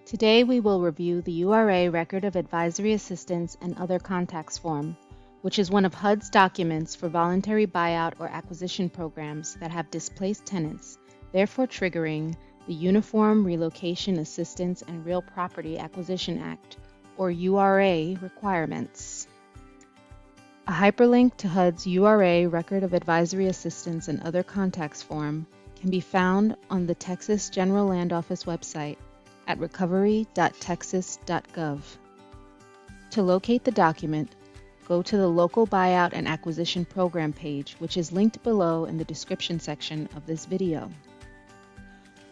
Today we will review the URA Record of Advisory Assistance and Other Contacts form, which is one of HUD's documents for voluntary buyout or acquisition programs that have displaced tenants, therefore triggering the Uniform Relocation Assistance and Real Property Acquisition Act, or URA, requirements. A hyperlink to HUD's URA Record of Advisory Assistance and Other Contacts form can be found on the Texas General Land Office website at recovery.texas.gov. To locate the document, go to the Local Buyout and Acquisition Program page, which is linked below in the description section of this video.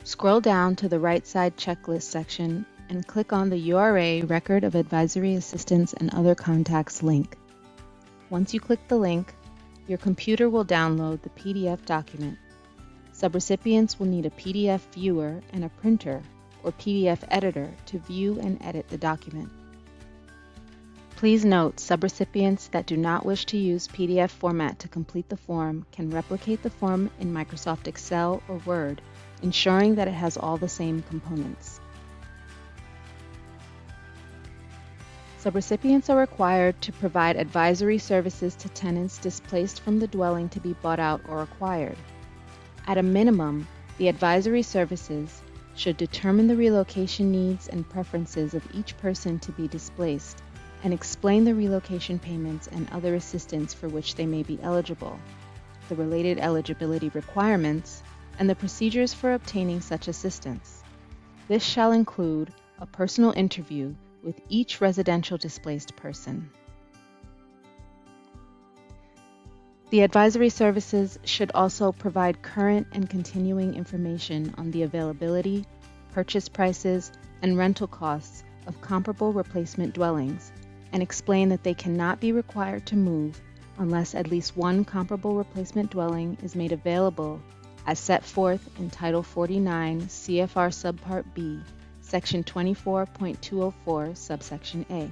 Scroll down to the right side checklist section and click on the URA Record of Advisory Assistance and Other Contacts link. Once you click the link, your computer will download the PDF document. Subrecipients will need a PDF viewer and a printer or PDF editor to view and edit the document. Please note, subrecipients that do not wish to use PDF format to complete the form can replicate the form in Microsoft Excel or Word, ensuring that it has all the same components. Subrecipients are required to provide advisory services to tenants displaced from the dwelling to be bought out or acquired. At a minimum, the advisory services should determine the relocation needs and preferences of each person to be displaced and explain the relocation payments and other assistance for which they may be eligible, the related eligibility requirements, and the procedures for obtaining such assistance. This shall include a personal interview with each residential displaced person. The advisory services should also provide current and continuing information on the availability, purchase prices, and rental costs of comparable replacement dwellings, and explain that they cannot be required to move unless at least one comparable replacement dwelling is made available as set forth in Title 49 CFR Subpart B, Section 24.204, Subsection A.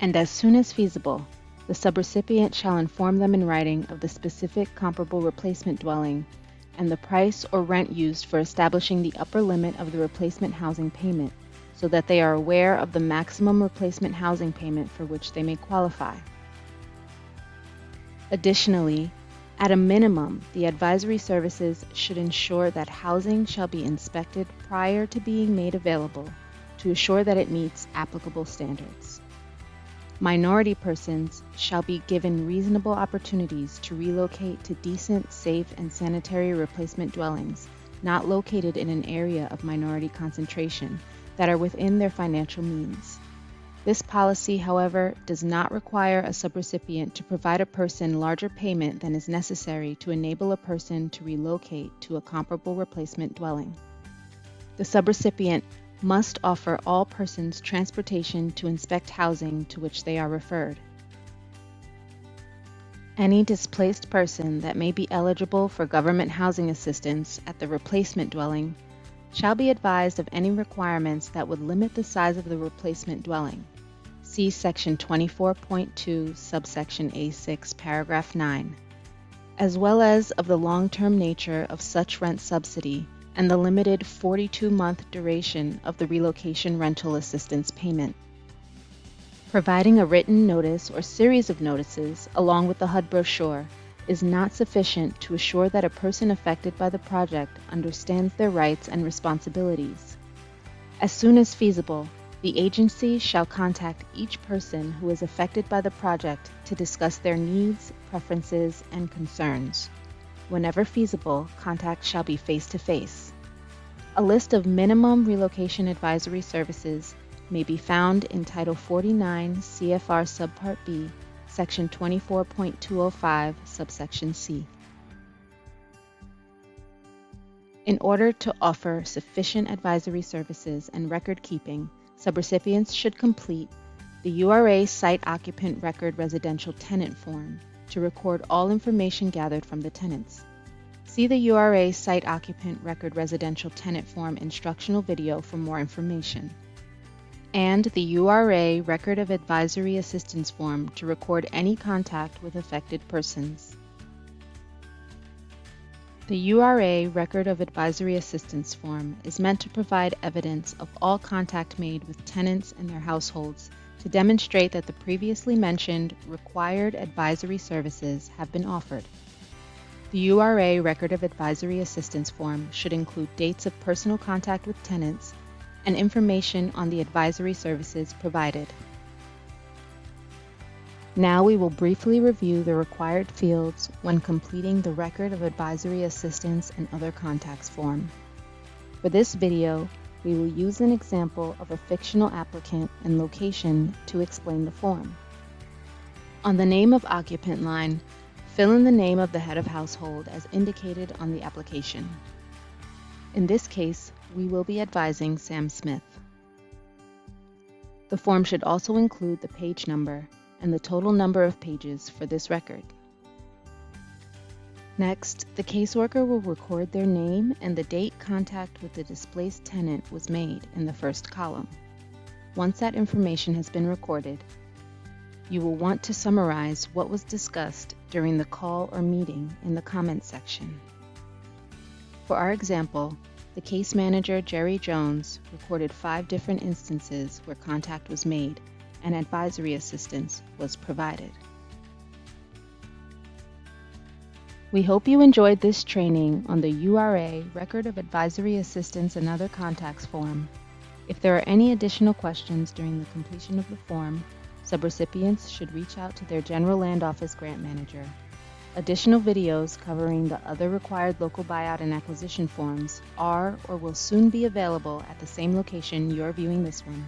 And as soon as feasible, the subrecipient shall inform them in writing of the specific comparable replacement dwelling and the price or rent used for establishing the upper limit of the replacement housing payment, so that they are aware of the maximum replacement housing payment for which they may qualify. Additionally, at a minimum, the advisory services should ensure that housing shall be inspected prior to being made available to assure that it meets applicable standards. Minority persons shall be given reasonable opportunities to relocate to decent, safe, and sanitary replacement dwellings not located in an area of minority concentration that are within their financial means. This policy, however, does not require a subrecipient to provide a person larger payment than is necessary to enable a person to relocate to a comparable replacement dwelling. The subrecipient must offer all persons transportation to inspect housing to which they are referred. Any displaced person that may be eligible for government housing assistance at the replacement dwelling shall be advised of any requirements that would limit the size of the replacement dwelling. See Section 24.2, Subsection A6, Paragraph 9, as well as of the long-term nature of such rent subsidy and the limited 42-month duration of the relocation rental assistance payment. Providing a written notice or series of notices along with the HUD brochure is not sufficient to assure that a person affected by the project understands their rights and responsibilities. As soon as feasible, the agency shall contact each person who is affected by the project to discuss their needs, preferences, and concerns. Whenever feasible, contact shall be face-to-face. A list of minimum relocation advisory services may be found in Title 49 CFR Subpart B, Section 24.205, Subsection C. In order to offer sufficient advisory services and record keeping, subrecipients should complete the URA Site Occupant Record Residential Tenant Form to record all information gathered from the tenants. See the URA Site Occupant Record Residential Tenant Form instructional video for more information. And the URA Record of Advisory Assistance Form to record any contact with affected persons. The URA Record of Advisory Assistance form is meant to provide evidence of all contact made with tenants and their households to demonstrate that the previously mentioned required advisory services have been offered. The URA Record of Advisory Assistance form should include dates of personal contact with tenants and information on the advisory services provided. Now we will briefly review the required fields when completing the Record of Advisory Assistance and Other Contacts form. For this video, we will use an example of a fictional applicant and location to explain the form. On the Name of Occupant line, fill in the name of the head of household as indicated on the application. In this case, we will be advising Sam Smith. The form should also include the page number and the total number of pages for this record. Next, the caseworker will record their name and the date contact with the displaced tenant was made in the first column. Once that information has been recorded, you will want to summarize what was discussed during the call or meeting in the comments section. For our example, the case manager, Jerry Jones, recorded 5 different instances where contact was made and advisory assistance was provided. We hope you enjoyed this training on the URA Record of Advisory Assistance and Other Contacts form. If there are any additional questions during the completion of the form, subrecipients should reach out to their General Land Office grant manager. Additional videos covering the other required local buyout and acquisition forms are or will soon be available at the same location you're viewing this one.